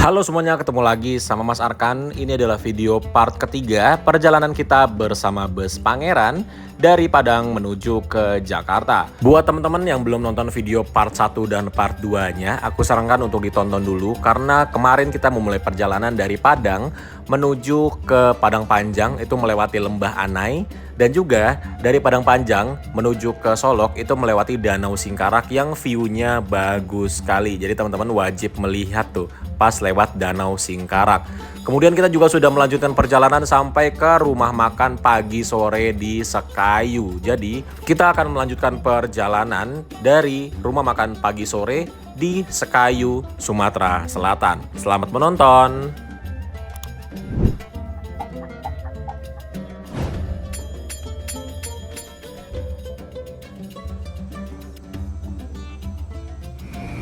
Halo semuanya, ketemu lagi sama Mas Arkan. Ini adalah video part ketiga perjalanan kita bersama bus Pangeran dari Padang menuju ke Jakarta. Buat teman-teman yang belum nonton video part 1 dan part 2-nya, aku sarankan untuk ditonton dulu karena kemarin kita memulai perjalanan dari Padang menuju ke Padang Panjang, itu melewati Lembah Anai, dan juga dari Padang Panjang menuju ke Solok itu melewati Danau Singkarak yang view-nya bagus sekali. Jadi teman-teman wajib melihat tuh pas lewat Danau Singkarak. Kemudian kita juga sudah melanjutkan perjalanan sampai ke rumah makan pagi sore di Sekayu. Jadi kita akan melanjutkan perjalanan dari rumah makan pagi sore di Sekayu, Sumatera Selatan. Selamat menonton.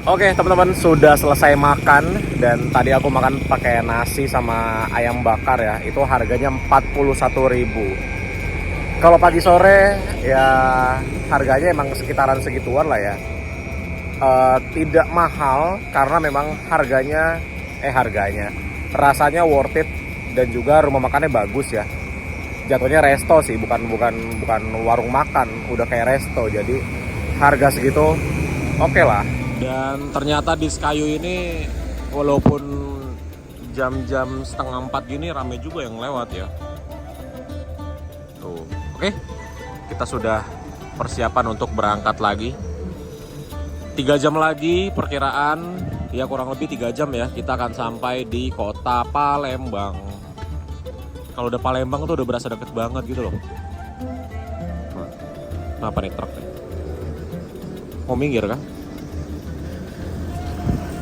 Oke teman-teman, sudah selesai makan dan tadi aku makan pakai nasi sama ayam bakar ya. Itu harganya 41.000. Kalau pagi sore ya harganya emang sekitaran segituan lah ya. Tidak mahal karena memang harganya rasanya worth it dan juga rumah makannya bagus ya. Jatuhnya resto sih, bukan warung makan, udah kayak resto. Jadi harga segitu oke lah. Dan ternyata di Sekayu ini walaupun jam-jam 3:30 gini rame juga yang lewat ya. Tuh, oke. Kita sudah persiapan untuk berangkat lagi. 3 jam lagi perkiraan, ya kurang lebih 3 jam ya, kita akan sampai di kota Palembang. Kalau udah Palembang tuh udah berasa deket banget gitu loh. Kenapa nih truk nih? Mau minggir kan?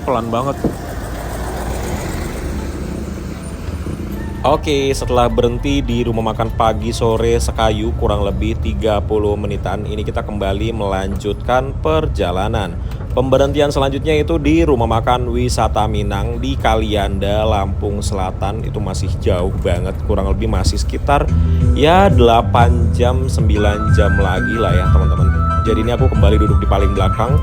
Pelan banget. Oke, setelah berhenti di rumah makan pagi sore Sekayu kurang lebih 30 menitan, ini kita kembali melanjutkan perjalanan. Pemberhentian selanjutnya itu di rumah makan wisata Minang di Kalianda, Lampung Selatan. Itu masih jauh banget, kurang lebih masih sekitar ya 8 jam 9 jam lagi lah ya teman-teman. Jadi ini aku kembali duduk di paling belakang.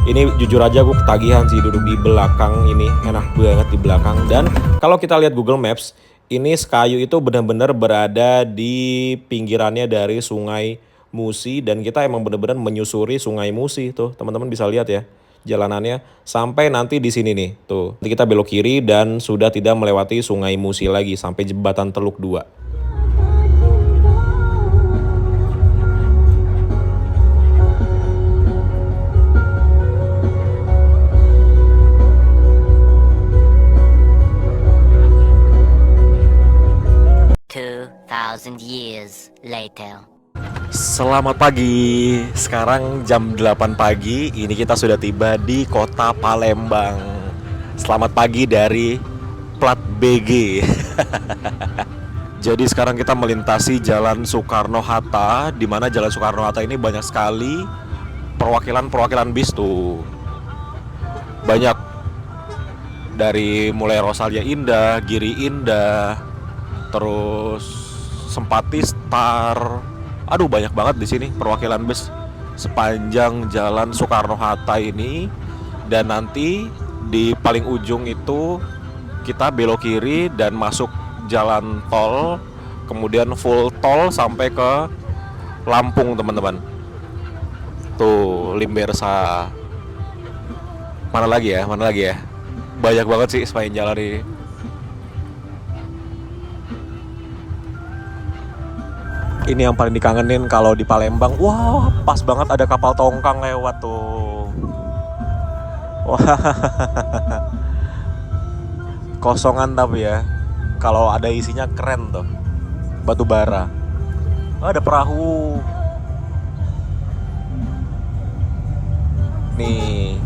Ini jujur aja aku ketagihan sih duduk di belakang ini, enak banget di belakang. Dan kalau kita lihat Google Maps, ini Sekayu itu benar-benar berada di pinggirannya dari Sungai Musi dan kita emang benar-benar menyusuri Sungai Musi tuh, teman-teman bisa lihat ya jalanannya sampai nanti di sini nih. Tuh, nanti kita belok kiri dan sudah tidak melewati Sungai Musi lagi sampai jembatan Teluk 2. 2,000 years later. Selamat pagi, sekarang jam 8 pagi, ini kita sudah tiba di kota Palembang. Selamat pagi dari plat BG. Jadi sekarang kita melintasi Jalan Soekarno-Hatta, di mana Jalan Soekarno-Hatta ini banyak sekali perwakilan bis tuh. Banyak dari mulai Rosalia Indah, Giri Indah, terus Sempati Star. Aduh banyak banget di sini perwakilan bus sepanjang Jalan Soekarno-Hatta ini. Dan nanti di paling ujung itu kita belok kiri dan masuk jalan tol, kemudian full tol sampai ke Lampung teman-teman. Tuh Limbersa. Mana lagi ya? Banyak banget sih sepanjang jalan ini. Ini yang paling dikangenin kalau di Palembang. Wah, pas banget ada kapal tongkang lewat tuh. Wah, kosongan tapi ya. Kalau ada isinya keren tuh. Batu bara. Oh, ada perahu. Nih,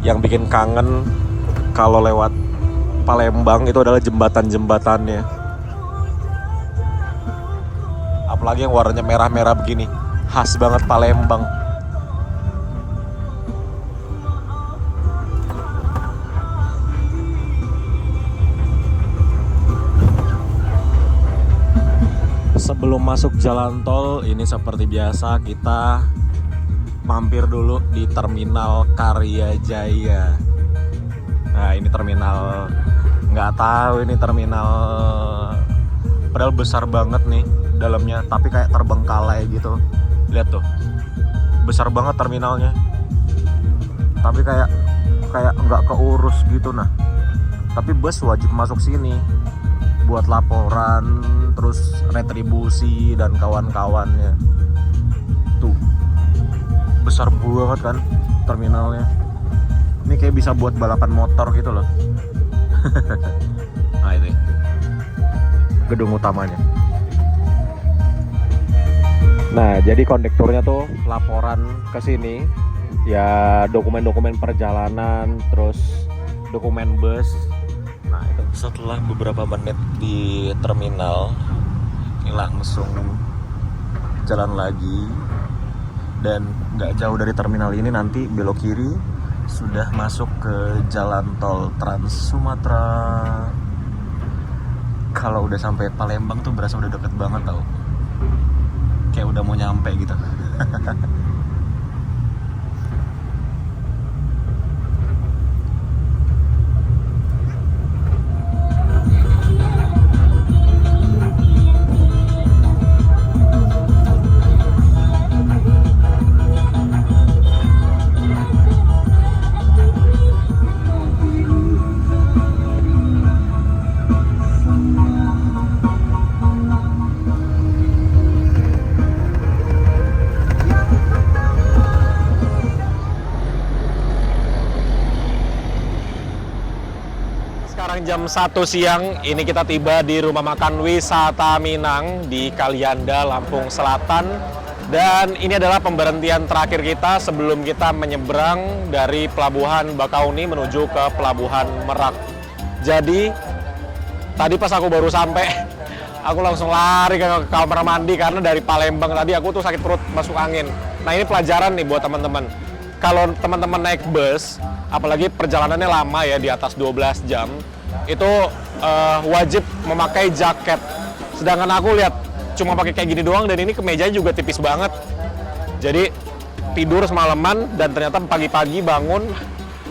yang bikin kangen kalau lewat Palembang itu adalah jembatan-jembatannya. Apalagi yang warnanya merah-merah begini, khas banget Palembang. Sebelum masuk jalan tol, ini seperti biasa kita mampir dulu di Terminal Karya Jaya. Nah ini terminal nggak Nggak tahu ini terminal, padahal besar banget nih dalamnya, tapi kayak terbengkalai gitu. Lihat tuh, besar banget terminalnya, tapi kayak nggak keurus gitu. Nah, tapi bus wajib masuk sini buat laporan, terus retribusi dan kawan-kawannya. Tuh, besar banget kan terminalnya. Ini kayak bisa buat balapan motor gitu loh. Nah itu ya, gedung utamanya. Nah, jadi kondekturnya tuh laporan ke sini ya, dokumen-dokumen perjalanan, terus dokumen bus. Nah, itu setelah beberapa menit di terminal, ini langsung jalan lagi, dan nggak jauh dari terminal ini nanti belok kiri sudah masuk ke jalan tol Trans Sumatera. Kalau udah sampai Palembang tuh berasa udah deket banget tau, kayak udah mau nyampe gitu. Sekarang jam 1 siang, ini kita tiba di rumah makan wisata Minang di Kalianda, Lampung Selatan. Dan ini adalah pemberhentian terakhir kita sebelum kita menyeberang dari Pelabuhan Bakauni menuju ke Pelabuhan Merak. Jadi, tadi pas aku baru sampai, aku langsung lari ke kamar mandi karena dari Palembang tadi aku tuh sakit perut masuk angin. Nah, ini pelajaran nih buat teman-teman. Kalau teman-teman naik bus, apalagi perjalanannya lama ya, di atas 12 jam, itu wajib memakai jaket. Sedangkan aku lihat cuma pakai kayak gini doang, dan ini kemejanya juga tipis banget. Jadi tidur semalaman dan ternyata pagi-pagi bangun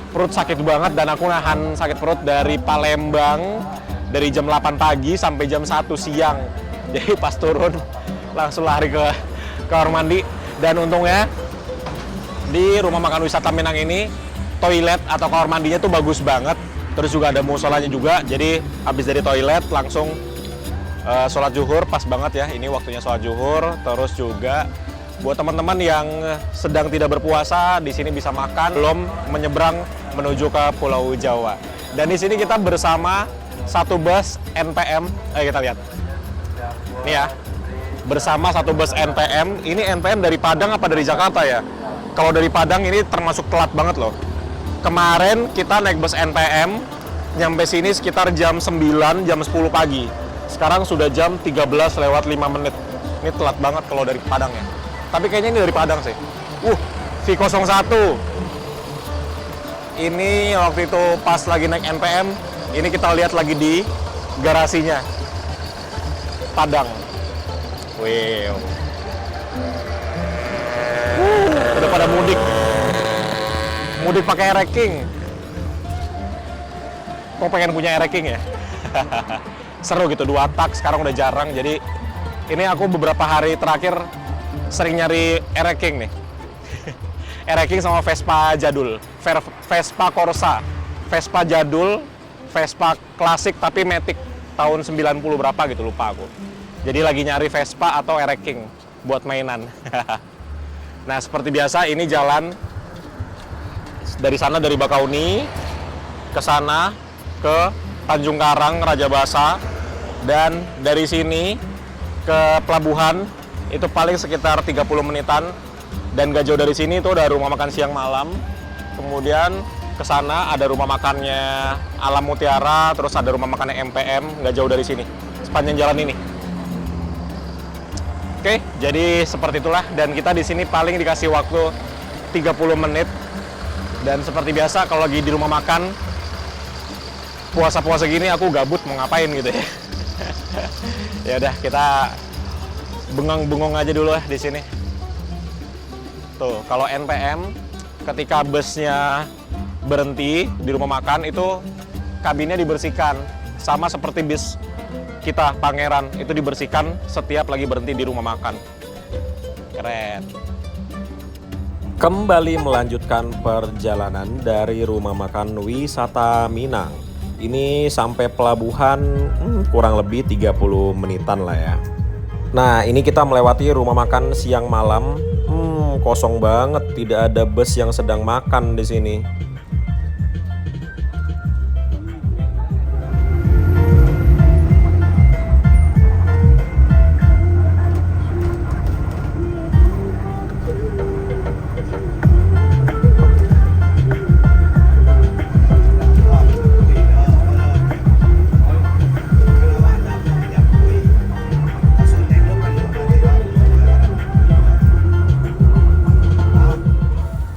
perut sakit banget, dan aku nahan sakit perut dari Palembang dari jam 8 pagi sampai jam 1 siang. Jadi pas turun langsung lari ke kamar mandi, dan untungnya di rumah makan wisata Minang ini toilet atau kamar mandinya tuh bagus banget. Terus juga ada musolanya juga, jadi habis dari toilet langsung sholat zuhur, pas banget ya, ini waktunya sholat zuhur. Terus juga buat teman-teman yang sedang tidak berpuasa, di sini bisa makan belum menyeberang menuju ke Pulau Jawa. Dan di sini kita bersama satu bus NPM, kita lihat. Nih ya, bersama satu bus NPM. Ini NPM dari Padang apa dari Jakarta ya? Kalau dari Padang ini termasuk telat banget loh. Kemarin kita naik bus NPM, nyampe sini sekitar jam 9, jam 10 pagi. Sekarang sudah jam 13 lewat 5 menit. Ini telat banget kalau dari Padang ya. Tapi kayaknya ini dari Padang sih. V01. Ini waktu itu pas lagi naik NPM, ini kita lihat lagi di garasinya. Padang. Wow. Udah pada mudik. Mudik pakai ereking. Kok pengen punya ereking ya? Seru gitu, 2 tak, sekarang udah jarang. Jadi ini aku beberapa hari terakhir sering nyari ereking nih. Ereking sama Vespa jadul, Vespa Corsa, Vespa jadul, Vespa klasik tapi Matic tahun 90 berapa gitu, lupa aku. Jadi lagi nyari Vespa atau ereking buat mainan. Nah, seperti biasa ini jalan dari sana, dari Bakauni ke sana ke Tanjung Karang, Raja Basa, dan dari sini ke pelabuhan itu paling sekitar 30 menitan. Dan gak jauh dari sini itu ada rumah makan siang malam. Kemudian ke sana ada rumah makannya Alam Mutiara, terus ada rumah makannya MPM, gak jauh dari sini sepanjang jalan ini. Oke, jadi seperti itulah, dan kita di sini paling dikasih waktu 30 menit. Dan seperti biasa kalau lagi di rumah makan puasa-puasa gini aku gabut mau ngapain gitu ya. Ya udah, kita bengong-bengong aja dulu di sini. Tuh, kalau NPM ketika busnya berhenti di rumah makan itu kabinnya dibersihkan. sama seperti bis kita Pangeran, itu dibersihkan setiap lagi berhenti di rumah makan. Keren. Kembali melanjutkan perjalanan dari rumah makan wisata Minang. Ini sampai pelabuhan kurang lebih 30 menitan lah ya. Nah, ini kita melewati rumah makan siang malam. Kosong banget, tidak ada bus yang sedang makan di sini.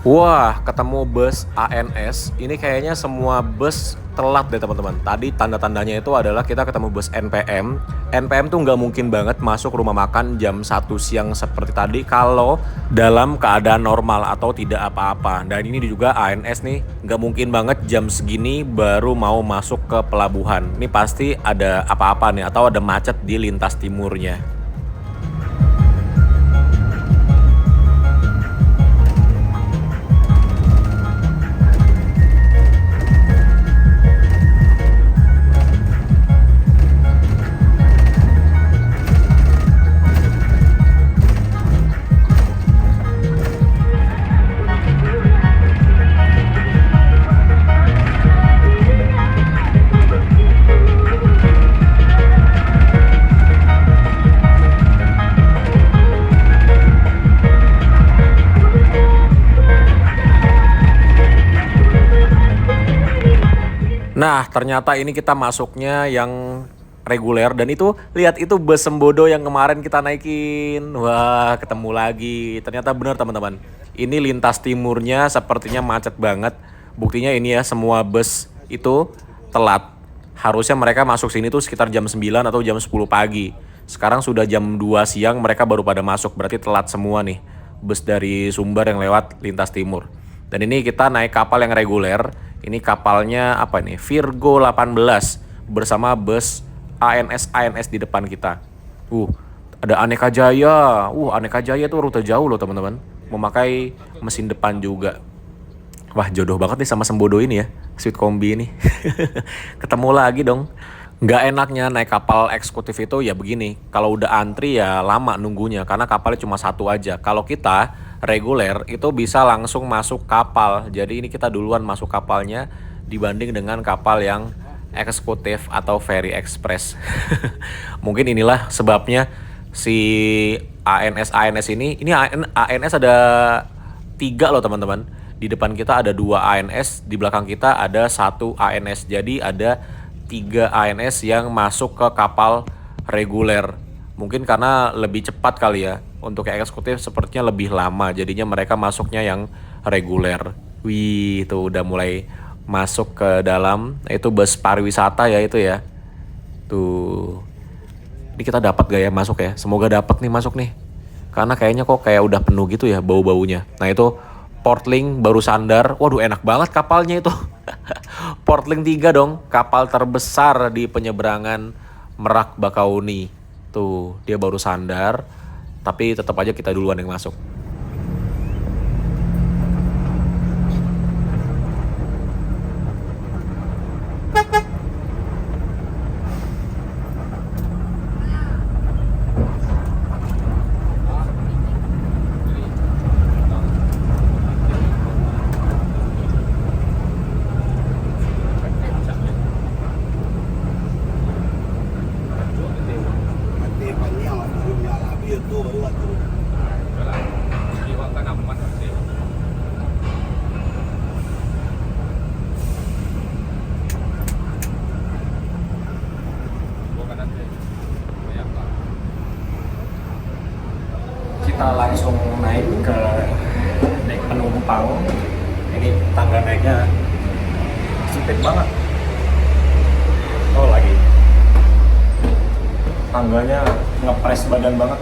Wah, ketemu bus ANS. Ini kayaknya semua bus telat deh teman-teman. Tadi tanda-tandanya itu adalah kita ketemu bus NPM. NPM tuh nggak mungkin banget masuk rumah makan jam 1 siang seperti tadi kalau dalam keadaan normal atau tidak apa-apa. Dan ini juga ANS nih, nggak mungkin banget jam segini baru mau masuk ke pelabuhan. Ini pasti ada apa-apa nih atau ada macet di lintas timurnya. Nah, ternyata ini kita masuknya yang reguler dan itu lihat itu bus Sembodo yang kemarin kita naikin. Wah, ketemu lagi. Ternyata benar teman-teman. Ini lintas timurnya sepertinya macet banget. Buktinya ini ya, semua bus itu telat. Harusnya mereka masuk sini tuh sekitar jam 9 atau jam 10 pagi. Sekarang sudah jam 2 siang mereka baru pada masuk. Berarti telat semua nih bus dari Sumber yang lewat lintas timur. Dan ini kita naik kapal yang reguler. Ini kapalnya apa nih? Virgo 18 bersama bus ANS di depan kita. Ada Aneka Jaya. Aneka Jaya tuh rute jauh loh teman-teman. Memakai mesin depan juga. Wah, jodoh banget nih sama Sembodo ini ya. Sweet Kombi ini. Ketemu lagi dong. Nggak enaknya naik kapal eksekutif itu ya begini. Kalau udah antri ya lama nunggunya karena kapalnya cuma satu aja. Kalau kita reguler itu bisa langsung masuk kapal. Jadi ini kita duluan masuk kapalnya dibanding dengan kapal yang eksekutif atau ferry express. Mungkin inilah sebabnya si ANS ini ANS ada 3 loh teman-teman. Di depan kita ada 2 ANS, di belakang kita ada 1 ANS. Jadi ada 3 ANS yang masuk ke kapal reguler. Mungkin karena lebih cepat kali ya. Untuk yang eksekutif sepertinya lebih lama. Jadinya mereka masuknya yang reguler. Wih, itu udah mulai masuk ke dalam. Itu bus pariwisata ya itu ya. Tuh. Ini kita dapat gak ya masuk ya? Semoga dapat nih masuk nih. Karena kayaknya kok kayak udah penuh gitu ya bau-baunya. Nah itu Portling baru sandar. Waduh, enak banget kapalnya itu. Portling 3 dong. Kapal terbesar di penyeberangan Merak Bakauni. Tuh, dia baru sandar. Tapi tetap aja kita duluan yang masuk. Kita langsung naik ke dek penumpang. Ini tangga naiknya sempit banget. Oh lagi tangganya ngepres badan banget.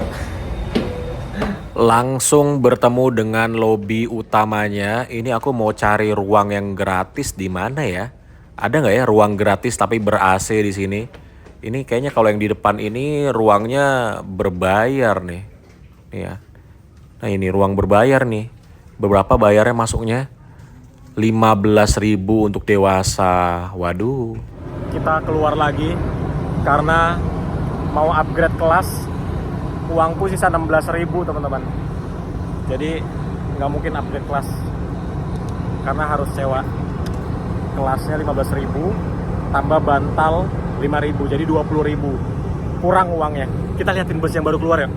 Langsung bertemu dengan lobi utamanya. Ini aku mau cari ruang yang gratis di mana ya? Ada nggak ya ruang gratis tapi ber-AC di sini? Ini kayaknya kalau yang di depan ini ruangnya berbayar nih. Nih ya. Nah ini ruang berbayar nih. Beberapa bayarnya masuknya 15.000 untuk dewasa. Waduh. Kita keluar lagi karena mau upgrade kelas. Uangku sisa 16.000 teman-teman. Jadi nggak mungkin upgrade kelas karena harus sewa. Kelasnya 15.000 tambah bantal 5.000, jadi 20.000 kurang uangnya. Kita liatin bus yang baru keluar ya.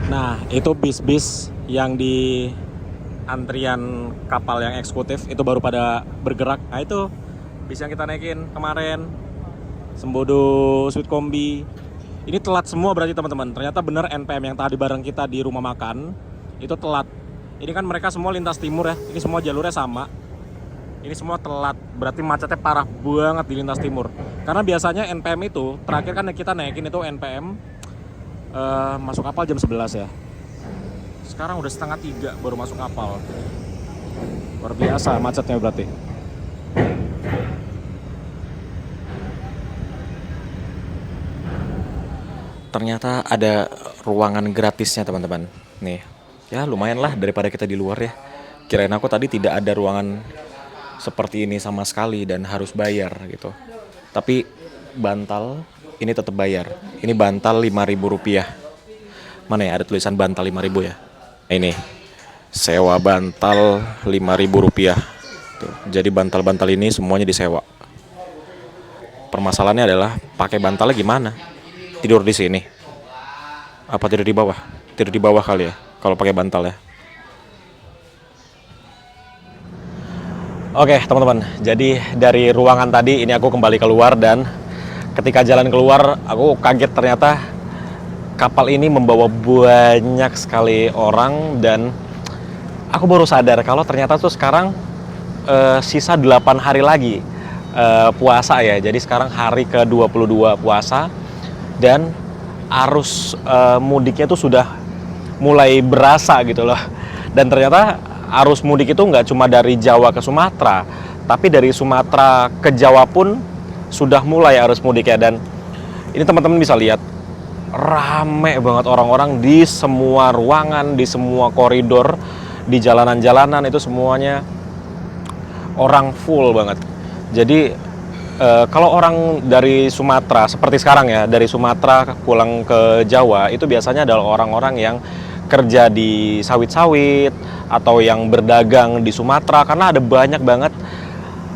Nah, itu bis-bis yang di antrian kapal yang eksekutif itu baru pada bergerak. Nah, itu bis yang kita naikin kemarin, Sembodo Sweet Kombi. Ini telat semua berarti teman-teman. Ternyata bener NPM yang tadi bareng kita di rumah makan itu telat. Ini kan mereka semua lintas timur ya. Ini semua jalurnya sama. Ini semua telat. Berarti macetnya parah banget di lintas timur. Karena biasanya NPM itu terakhir kan kita naikin itu NPM masuk kapal jam 11 ya. Sekarang udah setengah 3 baru masuk kapal. Luar biasa macetnya berarti. Ternyata ada ruangan gratisnya teman-teman. Nih, ya lumayan lah daripada kita di luar ya. Kirain aku tadi tidak ada ruangan seperti ini sama sekali dan harus bayar gitu. Tapi bantal ini tetap bayar. Ini bantal Rp5.000. Mana ya ada tulisan bantal 5.000 ya? Ini sewa bantal Rp5.000. Tuh, jadi bantal-bantal ini semuanya disewa. Permasalahannya adalah pakai bantalnya gimana? Tidur di sini? Apa tidur di bawah? Tidur di bawah kali ya kalau pakai bantal ya. Oke teman-teman, jadi dari ruangan tadi ini aku kembali keluar dan ketika jalan keluar aku kaget ternyata kapal ini membawa banyak sekali orang dan aku baru sadar kalau ternyata tuh sekarang sisa 8 hari lagi puasa ya. Jadi sekarang hari ke-22 puasa dan arus mudiknya tuh sudah mulai berasa gitu loh. Dan ternyata arus mudik itu nggak cuma dari Jawa ke Sumatera, tapi dari Sumatera ke Jawa pun sudah mulai arus mudiknya. Dan ini teman-teman bisa lihat, rame banget orang-orang di semua ruangan, di semua koridor, di jalanan-jalanan itu semuanya orang full banget. Jadi kalau orang dari Sumatera, seperti sekarang ya, dari Sumatera pulang ke Jawa, itu biasanya adalah orang-orang yang kerja di sawit-sawit atau yang berdagang di Sumatera, karena ada banyak banget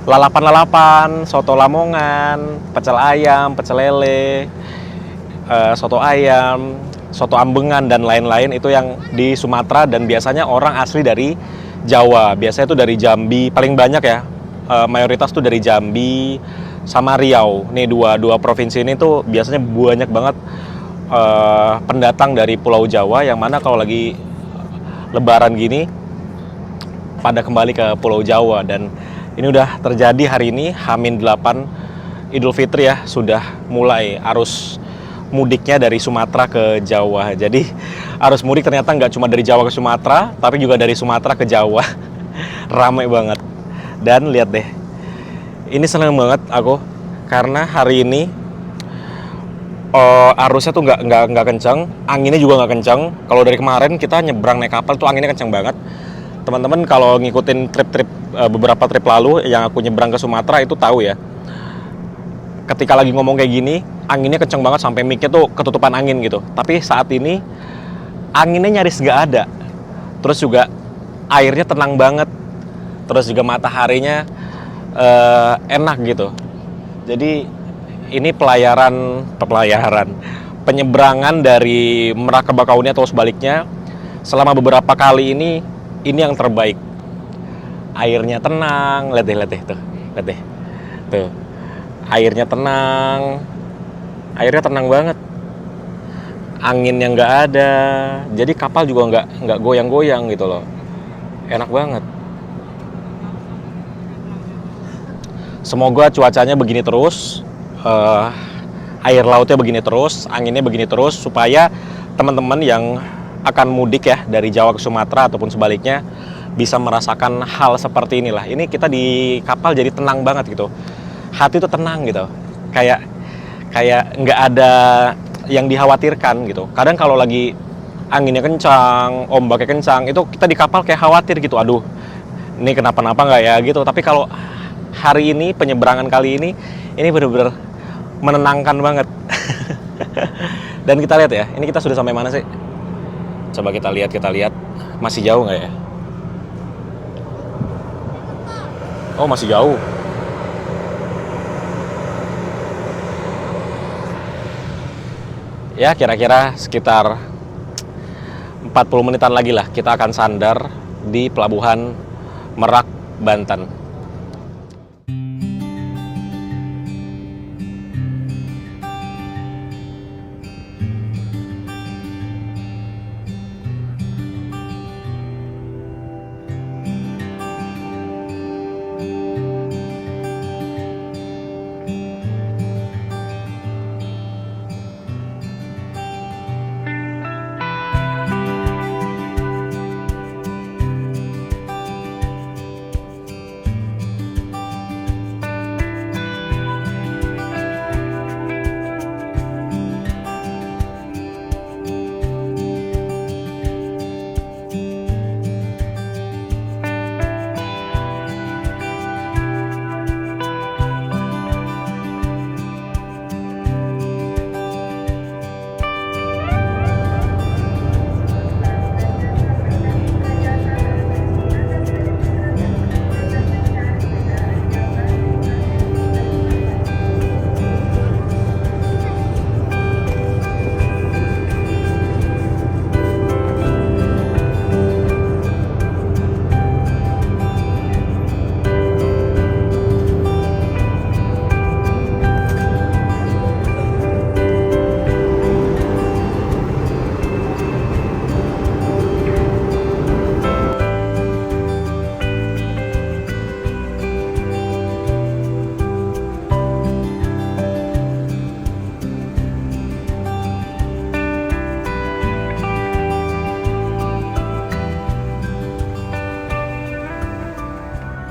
lalapan-lalapan, soto Lamongan, pecel ayam, pecel lele, soto ayam, soto ambengan, dan lain-lain itu yang di Sumatera. Dan biasanya orang asli dari Jawa, biasanya itu dari Jambi, paling banyak ya, mayoritas tuh dari Jambi sama Riau. Nih dua provinsi ini tuh biasanya banyak banget pendatang dari Pulau Jawa, yang mana kalau lagi Lebaran gini pada kembali ke Pulau Jawa. Dan ini udah terjadi hari ini, H-8 Idul Fitri ya, sudah mulai arus mudiknya dari Sumatera ke Jawa. Jadi arus mudik ternyata nggak cuma dari Jawa ke Sumatera, tapi juga dari Sumatera ke Jawa. Ramai banget. Dan lihat deh, ini seneng banget aku karena hari ini arusnya tuh nggak kencang, anginnya juga nggak kencang. Kalau dari kemarin kita nyebrang naik kapal tuh anginnya kencang banget. Teman-teman kalau ngikutin beberapa trip lalu yang aku nyebrang ke Sumatera itu tahu ya. Ketika lagi ngomong kayak gini, anginnya kencang banget sampai mic-nya tuh ketutupan angin gitu. Tapi saat ini anginnya nyaris nggak ada. Terus juga airnya tenang banget. Terus juga mataharinya enak gitu. Jadi ini penyeberangan dari Merak ke Bakauheni atau sebaliknya selama beberapa kali ini yang terbaik. Airnya tenang, lihat deh tuh. Airnya tenang banget. Angin yang nggak ada, jadi kapal juga nggak goyang-goyang gitu loh. Enak banget. Semoga cuacanya begini terus, air lautnya begini terus, anginnya begini terus, supaya teman-teman yang akan mudik ya dari Jawa ke Sumatera ataupun sebaliknya bisa merasakan hal seperti inilah. Ini kita di kapal jadi tenang banget gitu, hati tuh tenang gitu, kayak nggak ada yang dikhawatirkan gitu. Kadang kalau lagi anginnya kencang, ombaknya kencang, itu kita di kapal kayak khawatir gitu, aduh ini kenapa-napa nggak ya gitu. Tapi kalau hari ini, penyeberangan kali ini bener-bener menenangkan banget. Dan kita lihat ya, ini kita sudah sampai mana sih? Coba kita lihat, masih jauh nggak ya? Oh, masih jauh. Ya, kira-kira sekitar 40 menitan lagi lah kita akan sandar di Pelabuhan Merak, Banten.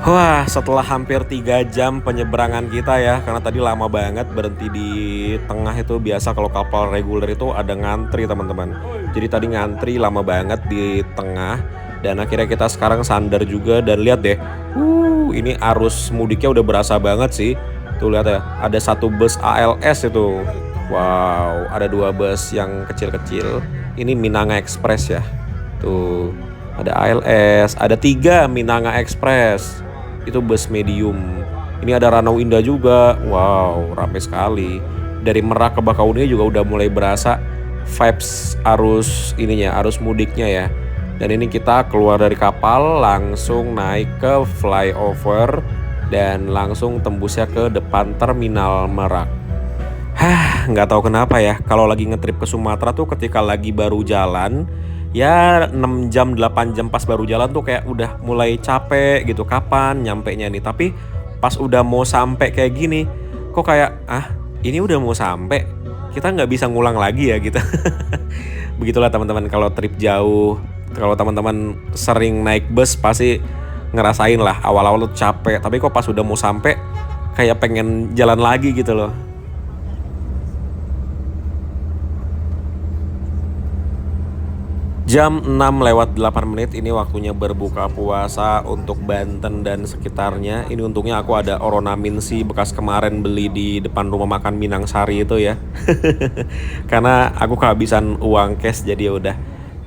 Wah, setelah hampir 3 jam penyeberangan kita ya, karena tadi lama banget berhenti di tengah itu. Biasa kalau kapal reguler itu ada ngantri teman-teman. Jadi tadi ngantri lama banget di tengah. Dan akhirnya kita sekarang sandar juga. Dan lihat deh, ini arus mudiknya udah berasa banget sih. Tuh lihat ya, ada satu bus ALS itu. Wow, ada 2 bus yang kecil-kecil. Ini Minanga Express ya. Tuh, ada ALS, ada 3 Minanga Express. Itu bus medium. Ini ada Ranau Indah juga. Wow, ramai sekali. Dari Merak ke Bakauheni juga udah mulai berasa vibes arus ininya, arus mudiknya ya. Dan ini kita keluar dari kapal, langsung naik ke flyover dan langsung tembusnya ke depan terminal Merak. Nggak tahu kenapa ya, kalau lagi ngetrip ke Sumatera tuh ketika lagi baru jalan, ya 6 jam 8 jam pas baru jalan tuh kayak udah mulai capek gitu, kapan nyampenya nih. Tapi pas udah mau sampai kayak gini, kok kayak ini udah mau sampai, kita nggak bisa ngulang lagi ya gitu. Begitulah teman-teman kalau trip jauh. Kalau teman-teman sering naik bus pasti ngerasain lah, awal-awal tuh capek, tapi kok pas udah mau sampai kayak pengen jalan lagi gitu loh. Jam 6:08 ini waktunya berbuka puasa untuk Banten dan sekitarnya. Ini untungnya aku ada Oronaminsi bekas kemarin beli di depan rumah makan Minang Sari itu ya. Karena aku kehabisan uang cash, jadi ya udah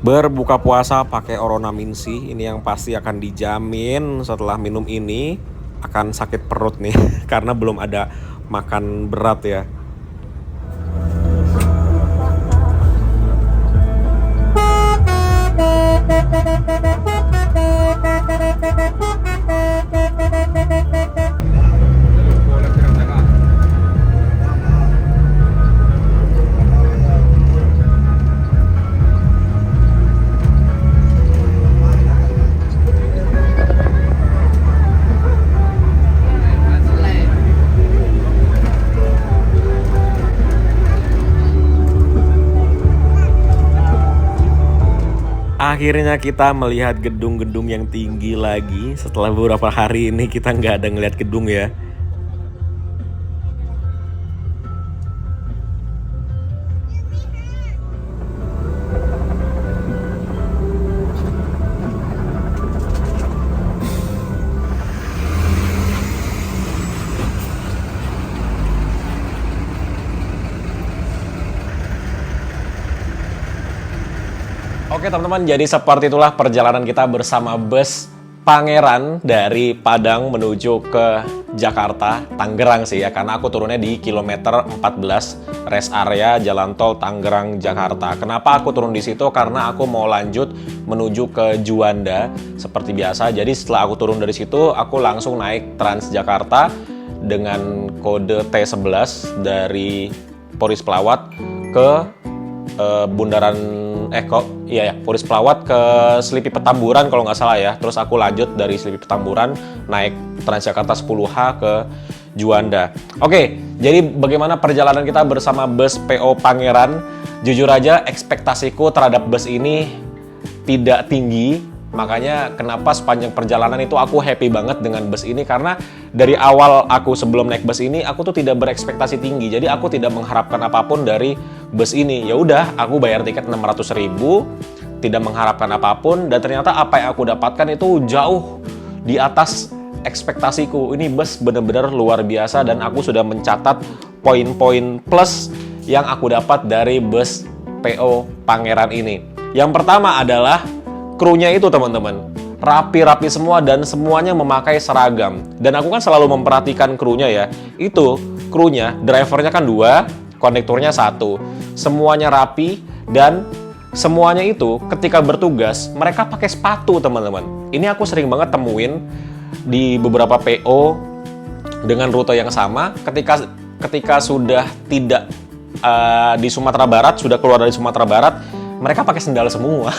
berbuka puasa pakai Oronaminsi. Ini yang pasti akan dijamin setelah minum ini akan sakit perut nih karena belum ada makan berat ya. Akhirnya kita melihat gedung-gedung yang tinggi lagi. Setelah beberapa hari ini kita nggak ada ngeliat gedung ya. Oke teman-teman, jadi seperti itulah perjalanan kita bersama bus Pangeran dari Padang menuju ke Jakarta, Tangerang sih ya, karena aku turunnya di kilometer 14 rest area jalan tol Tangerang Jakarta. Kenapa aku turun di situ? Karena aku mau lanjut menuju ke Juanda seperti biasa. Jadi setelah aku turun dari situ, aku langsung naik Transjakarta dengan kode T11 dari Poris Pelawat ke Poris Pelawat ke Selipi Petamburan kalau nggak salah ya. Terus aku lanjut dari Selipi Petamburan naik Transjakarta 10H ke Juanda. Oke, jadi bagaimana perjalanan kita bersama bus PO Pangeran? Jujur aja ekspektasiku terhadap bus ini tidak tinggi. Makanya kenapa sepanjang perjalanan itu aku happy banget dengan bus ini, karena dari awal aku sebelum naik bus ini aku tuh tidak berekspektasi tinggi. Jadi aku tidak mengharapkan apapun dari bus ini. Ya udah, aku bayar tiket 600.000, tidak mengharapkan apapun, dan ternyata apa yang aku dapatkan itu jauh di atas ekspektasiku. Ini bus benar-benar luar biasa dan aku sudah mencatat poin-poin plus yang aku dapat dari bus PO Pangeran ini. Yang pertama adalah krunya itu teman-teman, rapi-rapi semua dan semuanya memakai seragam. Dan aku kan selalu memperhatikan krunya ya. Itu krunya, drivernya kan 2, kondekturnya 1. Semuanya rapi dan semuanya itu ketika bertugas mereka pakai sepatu teman-teman. Ini aku sering banget temuin di beberapa PO dengan rute yang sama. Ketika sudah tidak di Sumatera Barat, sudah keluar dari Sumatera Barat, mereka pakai sendal semua.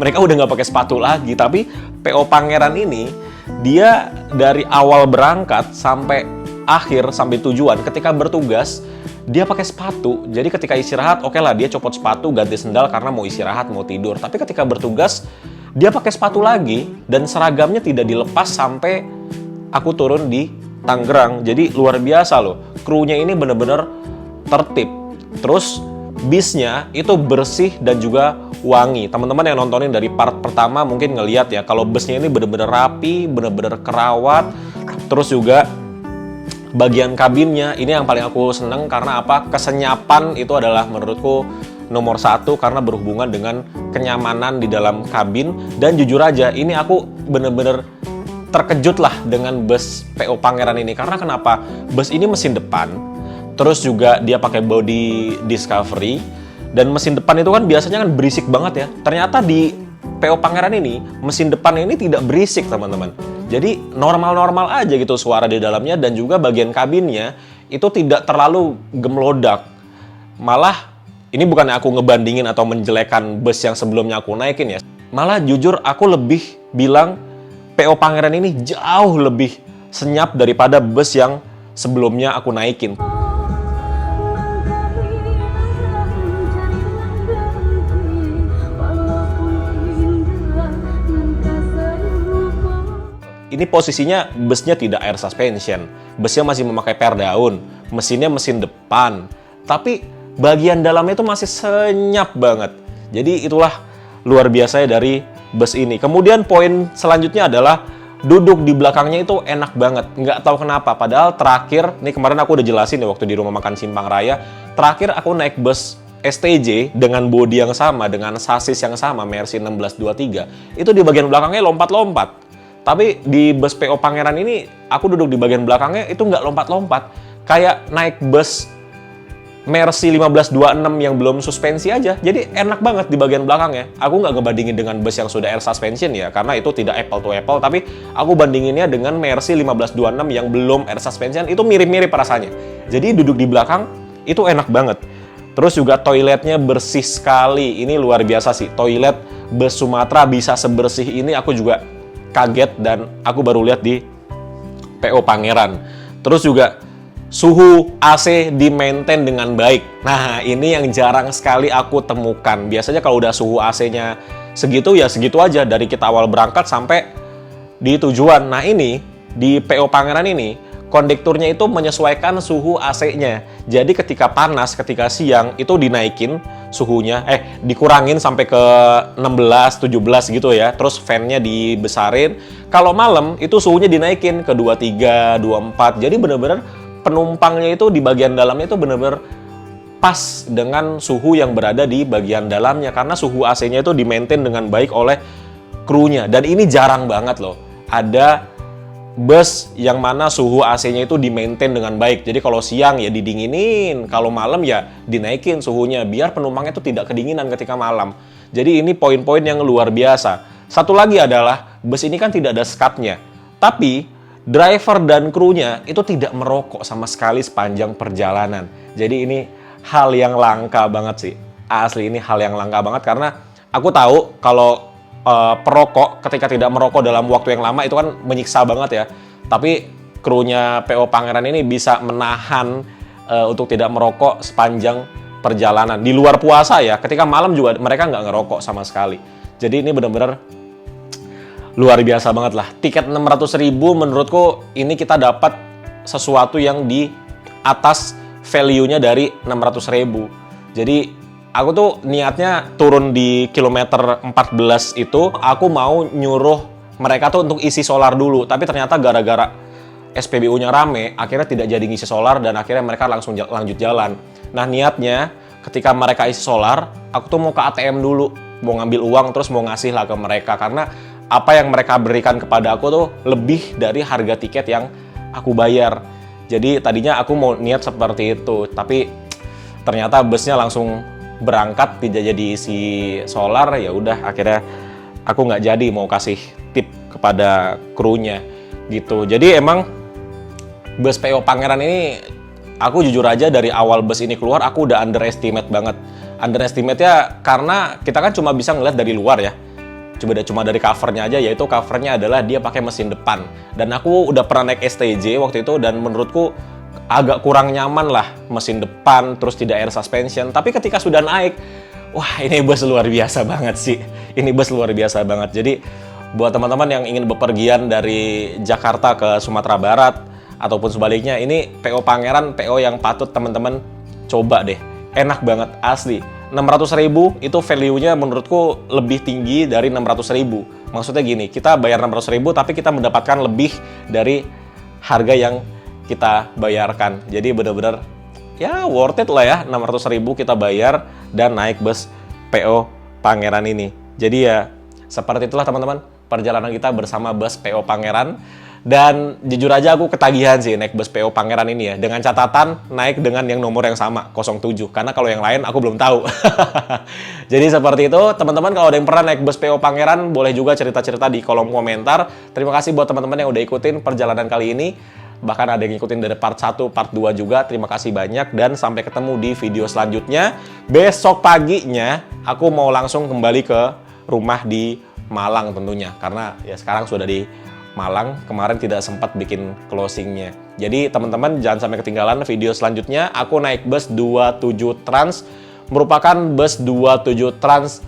Mereka udah nggak pakai sepatu lagi. Tapi PO Pangeran ini, dia dari awal berangkat sampai akhir, sampai tujuan, ketika bertugas, dia pakai sepatu. Jadi ketika istirahat, oke lah dia copot sepatu, ganti sendal karena mau istirahat, mau tidur. Tapi ketika bertugas, dia pakai sepatu lagi dan seragamnya tidak dilepas sampai aku turun di Tangerang. Jadi luar biasa loh, krunya ini bener-bener tertib. Terus bisnya itu bersih dan juga wangi. Teman-teman yang nontonin dari part pertama mungkin ngeliat ya, kalau busnya ini bener-bener rapi, bener-bener kerawat. Terus juga bagian kabinnya ini yang paling aku seneng karena apa? Kesenyapan itu adalah menurutku nomor satu karena berhubungan dengan kenyamanan di dalam kabin. Dan jujur aja ini aku bener-bener terkejut lah dengan bus PO Pangeran ini. Karena kenapa? Bus ini mesin depan, terus juga dia pakai body Discovery, dan mesin depan itu kan biasanya kan berisik banget ya. Ternyata di PO Pangeran ini mesin depan ini tidak berisik teman-teman. Jadi normal-normal aja gitu suara di dalamnya, dan juga bagian kabinnya itu tidak terlalu gemlodak. Malah ini bukan aku ngebandingin atau menjelekan bus yang sebelumnya aku naikin ya. Malah jujur aku lebih bilang PO Pangeran ini jauh lebih senyap daripada bus yang sebelumnya aku naikin. Ini posisinya busnya tidak air suspension, busnya masih memakai per daun, mesinnya mesin depan, tapi bagian dalamnya itu masih senyap banget. Jadi itulah luar biasa dari bus ini. Kemudian poin selanjutnya adalah duduk di belakangnya itu enak banget. Nggak tahu kenapa, padahal terakhir, nih kemarin aku udah jelasin ya waktu di rumah makan Simpang Raya, terakhir aku naik bus STJ dengan bodi yang sama, dengan sasis yang sama, Mercy 1623, itu di bagian belakangnya lompat-lompat. Tapi di bus PO Pangeran ini, aku duduk di bagian belakangnya itu nggak lompat-lompat. Kayak naik bus Mercy 1526 yang belum suspensi aja. Jadi enak banget di bagian belakangnya. Aku nggak ngebandingin dengan bus yang sudah air suspension ya, karena itu tidak apple to apple. Tapi aku bandinginnya dengan Mercy 1526 yang belum air suspension, itu mirip-mirip rasanya. Jadi duduk di belakang itu enak banget. Terus juga toiletnya bersih sekali. Ini luar biasa sih. Toilet bus Sumatera bisa sebersih ini, aku juga kaget dan aku baru lihat di PO Pangeran. Terus juga suhu AC di-maintain dengan baik. Nah, ini yang jarang sekali aku temukan. Biasanya kalau udah suhu AC-nya segitu, ya segitu aja dari kita awal berangkat sampai di tujuan. Nah, ini di PO Pangeran ini kondekturnya itu menyesuaikan suhu AC-nya. Jadi ketika panas, ketika siang itu dinaikin suhunya, dikurangin sampai ke 16, 17 gitu ya. Terus fan-nya dibesarin. Kalau malam itu suhunya dinaikin ke 23, 24. Jadi bener-bener penumpangnya itu di bagian dalamnya itu bener-bener pas dengan suhu yang berada di bagian dalamnya. Karena suhu AC-nya itu di-maintain dengan baik oleh krunya. Dan ini jarang banget loh. Ada bus yang mana suhu AC-nya itu di-maintain dengan baik. Jadi kalau siang ya didinginin, kalau malam ya dinaikin suhunya biar penumpangnya itu tidak kedinginan ketika malam. Jadi ini poin-poin yang luar biasa. Satu lagi adalah bus ini kan tidak ada skatnya, tapi driver dan krunya itu tidak merokok sama sekali sepanjang perjalanan. Jadi ini hal yang langka banget sih. Asli ini hal yang langka banget karena aku tahu kalau perokok ketika tidak merokok dalam waktu yang lama itu kan menyiksa banget ya. Tapi krunya PO Pangeran ini bisa menahan untuk tidak merokok sepanjang perjalanan. Di luar puasa ya, ketika malam juga mereka nggak ngerokok sama sekali. Jadi ini benar-benar luar biasa banget lah. Tiket 600.000 menurutku ini kita dapat sesuatu yang di atas value-nya dari 600.000. Jadi aku tuh niatnya turun di kilometer 14 itu, aku mau nyuruh mereka tuh untuk isi solar dulu. Tapi ternyata gara-gara SPBU-nya rame, akhirnya tidak jadi ngisi solar dan akhirnya mereka langsung lanjut jalan. Nah niatnya ketika mereka isi solar, aku tuh mau ke ATM dulu, mau ngambil uang terus mau ngasih lah ke mereka. Karena apa yang mereka berikan kepada aku tuh lebih dari harga tiket yang aku bayar. Jadi tadinya aku mau niat seperti itu, tapi ternyata busnya langsung berangkat tidak jadi isi solar. Ya udah akhirnya aku nggak jadi mau kasih tip kepada krunya gitu. Jadi emang bus PO Pangeran ini aku jujur aja dari awal bus ini keluar aku udah underestimate banget. Underestimate ya karena kita kan cuma bisa ngeliat dari luar ya. Cuma dari covernya aja, yaitu covernya adalah dia pakai mesin depan. Dan aku udah pernah naik STJ waktu itu dan menurutku agak kurang nyaman lah mesin depan, terus tidak air suspension. Tapi ketika sudah naik, Wah, ini bus luar biasa banget sih. Ini bus luar biasa banget. Jadi, buat teman-teman yang ingin bepergian dari Jakarta ke Sumatera Barat, ataupun sebaliknya, ini PO Pangeran, PO yang patut teman-teman coba deh. Enak banget, asli. 600.000 itu value-nya menurutku lebih tinggi dari 600.000. Maksudnya gini, kita bayar 600.000 tapi kita mendapatkan lebih dari harga yang kita bayarkan. Jadi benar-benar ya worth it lah ya, 600.000 kita bayar dan naik bus PO Pangeran ini. Jadi ya seperti itulah teman-teman perjalanan kita bersama bus PO Pangeran. Dan jujur aja aku ketagihan sih naik bus PO Pangeran ini ya. Dengan catatan naik dengan yang nomor yang sama, 07. Karena kalau yang lain aku belum tahu. Jadi seperti itu, teman-teman kalau ada yang pernah naik bus PO Pangeran, boleh juga cerita-cerita di kolom komentar. Terima kasih buat teman-teman yang udah ikutin perjalanan kali ini. Bahkan ada yang ngikutin dari part 1, part 2 juga. Terima kasih banyak dan sampai ketemu di video selanjutnya. Besok paginya aku mau langsung kembali ke rumah di Malang tentunya. Karena ya sekarang sudah di Malang, kemarin tidak sempat bikin closingnya. Jadi teman-teman jangan sampai ketinggalan video selanjutnya. Aku naik bus 27 Trans, merupakan bus 27 Trans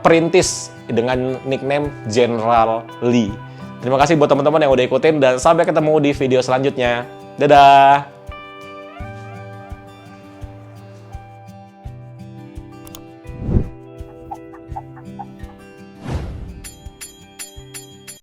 perintis dengan nickname General Lee. Terima kasih buat teman-teman yang udah ikutin dan sampai ketemu di video selanjutnya. Dadah!